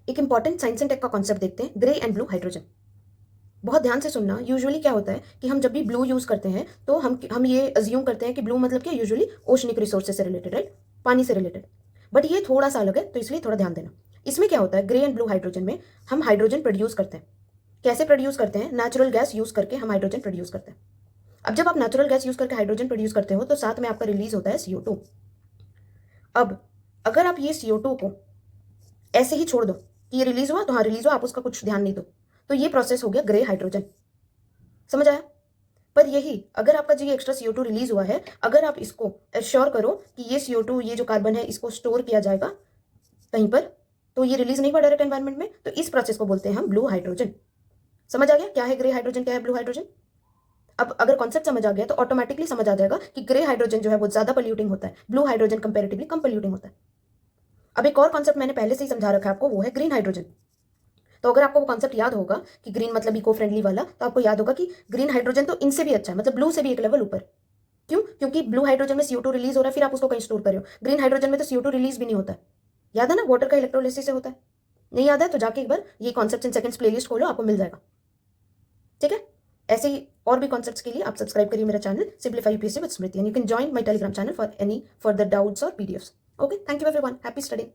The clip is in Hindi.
एक इंपॉर्टेंट साइंस एंड टेक का कॉन्सेप्ट देखते हैं, ग्रे एंड ब्लू हाइड्रोजन। बहुत ध्यान से सुनना। यूजुअली क्या होता है कि हम जब भी ब्लू यूज करते हैं तो हम ये अज्यूम करते हैं कि ब्लू मतलब क्या, यूजुअली ओशनिक रिसोर्सेज से रिलेटेड, राइट, पानी से रिलेटेड। बट ये थोड़ा सा अलग है, तो इसलिए थोड़ा ध्यान देना। इसमें क्या होता है, ग्रे एंड ब्लू हाइड्रोजन में हम हाइड्रोजन प्रोड्यूस करते हैं। कैसे प्रोड्यूस करते हैं? नेचुरल गैस यूज करके हम हाइड्रोजन प्रोड्यूस करते हैं। अब जब आप नेचुरल गैस यूज करके हाइड्रोजन प्रोड्यूस करते हो तो साथ में आपका रिलीज होता है CO2। अब अगर आप ये CO2 को ऐसे ही छोड़ दो कि ये रिलीज हुआ तो हाँ रिलीज हुआ, आप उसका कुछ ध्यान नहीं दो, तो ये प्रोसेस हो गया ग्रे हाइड्रोजन। समझ आया? पर यही अगर आपका जो ये एक्स्ट्रा CO2 रिलीज हुआ है, अगर आप इसको एश्योर करो कि ये CO2, ये जो कार्बन है, इसको स्टोर किया जाएगा कहीं पर, तो ये रिलीज नहीं हुआ डायरेक्ट एनवायरमेंट में, तो इस प्रोसेस को बोलते हैं हम ब्लू हाइड्रोजन। समझ आ गया क्या है ग्रे हाइड्रोजन, क्या है ब्लू हाइड्रोजन? अब अगर कॉन्सेप्ट समझ आ गया तो ऑटोमेटिकली समझ आ जाएगा कि ग्रे हाइड्रोजन जो है वो ज्यादा पोल्यूटिंग होता है, ब्लू हाइड्रोजन कंपेरेटिवली कम पोल्यूटिंग होता है। अब एक और कॉन्सेप्ट मैंने पहले से ही समझा रखा है आपको, वो है ग्रीन हाइड्रोजन। तो अगर आपको वो कॉन्सेप्ट याद होगा कि ग्रीन मतलब इको फ्रेंडली वाला, तो आपको याद होगा कि ग्रीन हाइड्रोजन तो इनसे भी अच्छा है, मतलब ब्लू से भी एक लेवल ऊपर। क्यों? क्योंकि ब्लू हाइड्रोजन में CO2 रिलीज हो रहा है, फिर आप उसको कहीं स्टोर कर रहे हो। ग्रीन हाइड्रोजन में तो CO2 रिलीज भी नहीं होता है। याद है ना, वाटर का इलेक्ट्रोलिसिस से होता है। नहीं याद है तो जाके एक बार ये कॉन्सेप्ट इन सेकंड्स प्लेलिस्ट खोलो, आपको मिल जाएगा। ठीक है? ऐसे ही और भी कॉन्सेप्ट्स के लिए आप सब्सक्राइब करिए मेरा channel simplify UPSC with Smriti, and you can join my Telegram channel for any further doubts और PDFs. Okay, thank you everyone, happy studying.